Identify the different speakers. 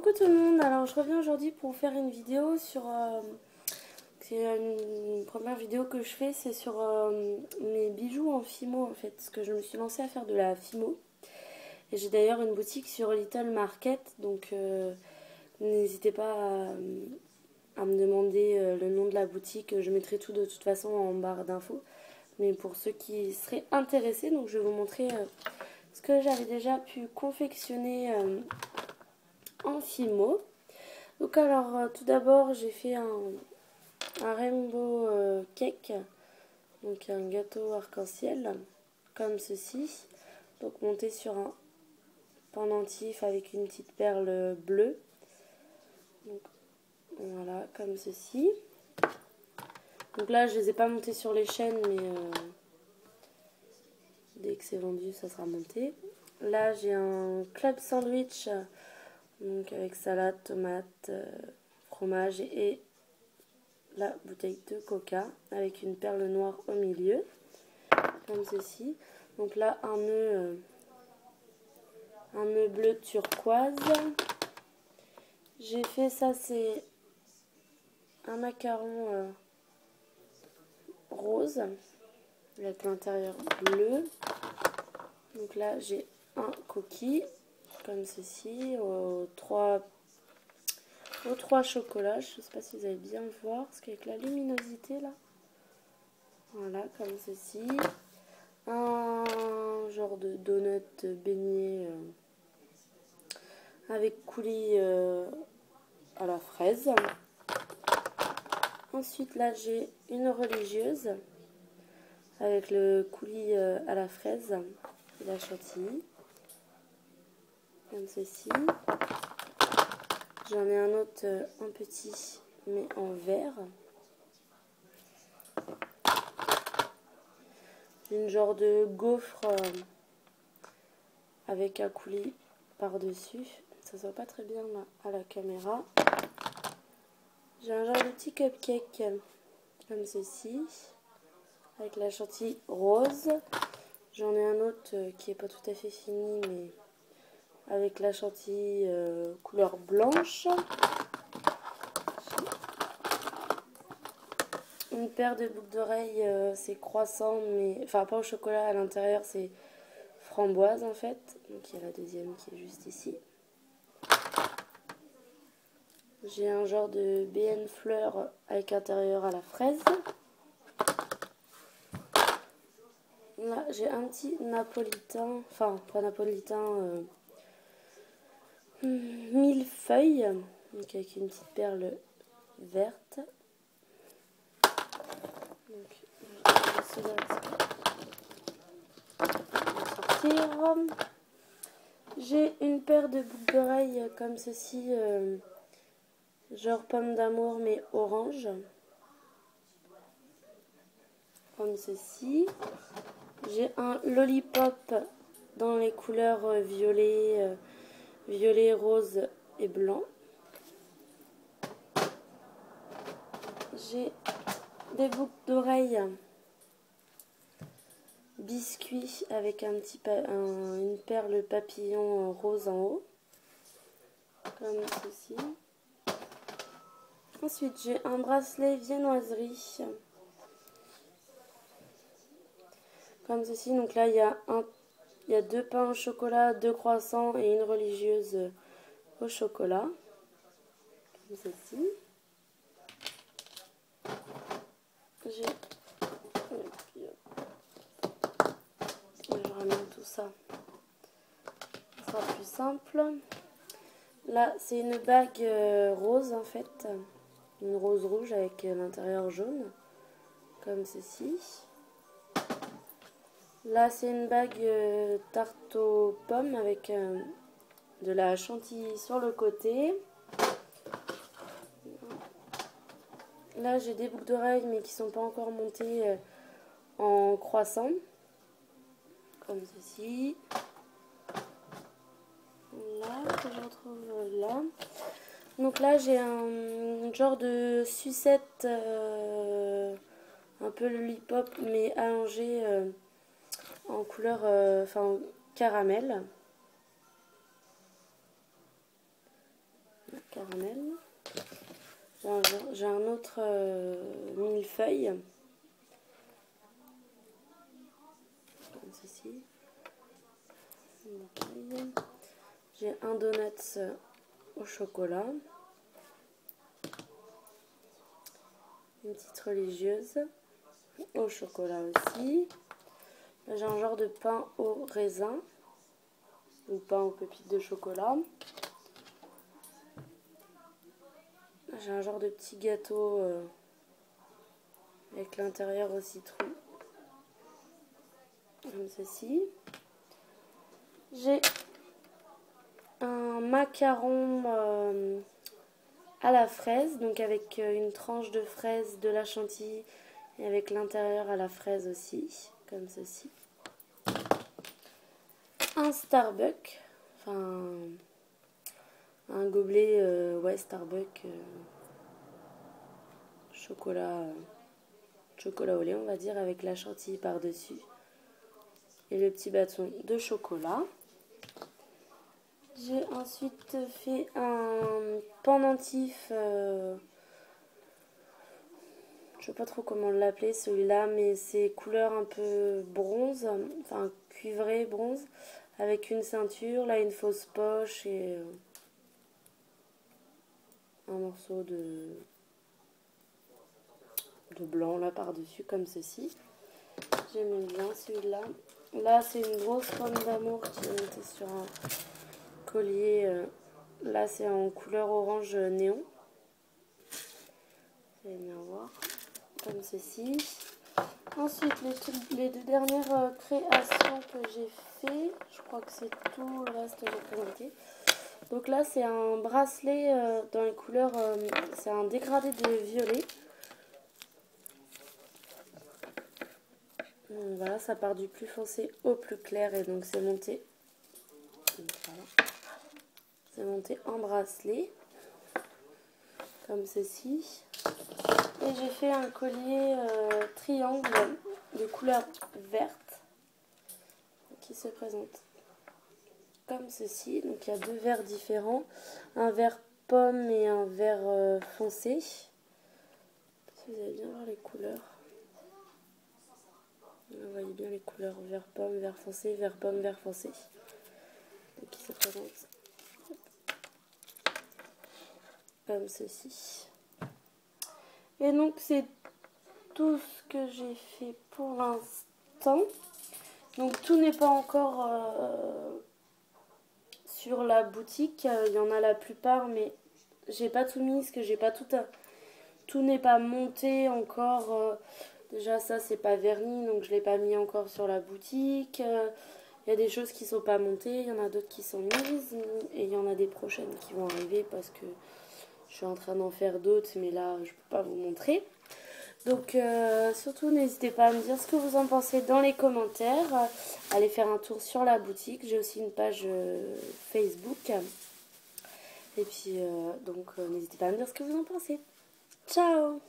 Speaker 1: Coucou tout le monde, alors je reviens aujourd'hui pour faire une vidéo sur... c'est une première vidéo que je fais, c'est sur mes bijoux en fimo en fait, parce que je me suis lancée à faire de la fimo. Et j'ai d'ailleurs une boutique sur Little Market, donc n'hésitez pas à me demander le nom de la boutique, je mettrai tout de toute façon en barre d'infos. Mais pour ceux qui seraient intéressés, donc je vais vous montrer ce que j'avais déjà pu confectionner en fimo. Donc alors tout d'abord j'ai fait un rainbow cake, donc un gâteau arc-en-ciel comme ceci, donc monté sur un pendentif avec une petite perle bleue, donc voilà comme ceci. Donc là je les ai pas montés sur les chaînes, mais dès que c'est vendu ça sera monté. Là j'ai un club sandwich, donc avec salade, tomate, fromage et la bouteille de coca avec une perle noire au milieu comme ceci. Donc là un nœud bleu turquoise. J'ai fait ça, c'est un macaron rose avec l'intérieur bleu. Donc là j'ai un cookie comme ceci aux trois chocolats. Je ne sais pas si vous allez bien le voir parce qu'avec la luminosité là, voilà comme ceci. Un genre de donut beignet avec coulis à la fraise. Ensuite là j'ai une religieuse avec le coulis à la fraise et la chantilly comme ceci. J'en ai un autre en petit mais en vert. Une genre de gaufre avec un coulis par dessus, ça se voit pas très bien là à la caméra. J'ai un genre de petit cupcake comme ceci avec la chantilly rose. J'en ai un autre qui est pas tout à fait fini mais avec la chantilly couleur blanche. Une paire de boucles d'oreilles, c'est croissant mais enfin pas au chocolat, à l'intérieur c'est framboise en fait. Donc il y a la deuxième qui est juste ici. J'ai un genre de BN fleur avec intérieur à la fraise. Là, j'ai un petit napolitain, enfin pas napolitain, millefeuille, donc avec une petite perle verte. Donc, je vais sortir. J'ai une paire de boucles d'oreilles comme ceci, genre pomme d'amour mais orange, comme ceci. J'ai un lollipop dans les couleurs violet, rose et blanc. J'ai des boucles d'oreilles biscuit avec une perle papillon rose en haut, comme ceci. Ensuite, j'ai un bracelet viennoiserie, comme ceci. Donc là, il y a deux pains au chocolat, deux croissants et une religieuse au chocolat, comme ceci. Je ramène tout ça, ce sera plus simple. Là, c'est une bague rose en fait, une rose rouge avec l'intérieur jaune, comme ceci. Là, c'est une bague tarte aux pommes avec de la chantilly sur le côté. Là, j'ai des boucles d'oreilles mais qui ne sont pas encore montées en croissant, comme ceci. Là, que je retrouve là. Donc là, j'ai un genre de sucette, un peu lollipop mais allongé en couleur, enfin caramel. caramel. J'ai un autre millefeuille. Comme ceci. J'ai un donut au chocolat. Une petite religieuse au chocolat aussi. J'ai un genre de pain au raisin ou pain aux pépites de chocolat. J'ai un genre de petit gâteau avec l'intérieur au citron, comme ceci. J'ai un macaron à la fraise, donc avec une tranche de fraise, de la chantilly et avec l'intérieur à la fraise aussi, comme ceci. Un Starbucks, enfin un gobelet ouais, Starbucks chocolat au lait, on va dire, avec la chantilly par-dessus et le petit bâton de chocolat. J'ai ensuite fait un pendentif, je sais pas trop comment l'appeler celui-là, mais c'est couleur un peu bronze, enfin cuivré bronze, avec une ceinture, là une fausse poche et un morceau de blanc là par-dessus, comme ceci. J'aime bien celui-là. Là, c'est une grosse pomme d'amour qui est montée sur un collier. Là, c'est en couleur orange néon. Vous allez bien voir. Comme ceci. Ensuite, les deux dernières créations que j'ai fait. Je crois que c'est tout le reste que j'ai présenté. Donc là, c'est un bracelet dans les couleurs. C'est un dégradé de violet. Donc voilà, ça part du plus foncé au plus clair et donc c'est monté. Voilà. C'est monté en bracelet, comme ceci. Et j'ai fait un collier triangle de couleur verte qui se présente comme ceci. Donc il y a deux verres différents, un vert pomme et un vert foncé. Si vous allez bien voir les couleurs. Vous voyez bien les couleurs vert pomme, vert foncé, vert pomme, vert foncé. Donc qui se présente comme ceci. Et donc c'est tout ce que j'ai fait pour l'instant. Donc tout n'est pas encore sur la boutique. Il y en a la plupart, mais j'ai pas tout mis parce que j'ai pas tout n'est pas monté encore. Déjà ça c'est pas verni, donc je l'ai pas mis encore sur la boutique. Il y a des choses qui sont pas montées, il y en a d'autres qui sont mises et il y en a des prochaines qui vont arriver parce que je suis en train d'en faire d'autres, mais là je peux pas vous montrer. Donc surtout n'hésitez pas à me dire ce que vous en pensez dans les commentaires. Allez faire un tour sur la boutique. J'ai aussi une page Facebook. Et puis donc n'hésitez pas à me dire ce que vous en pensez. Ciao!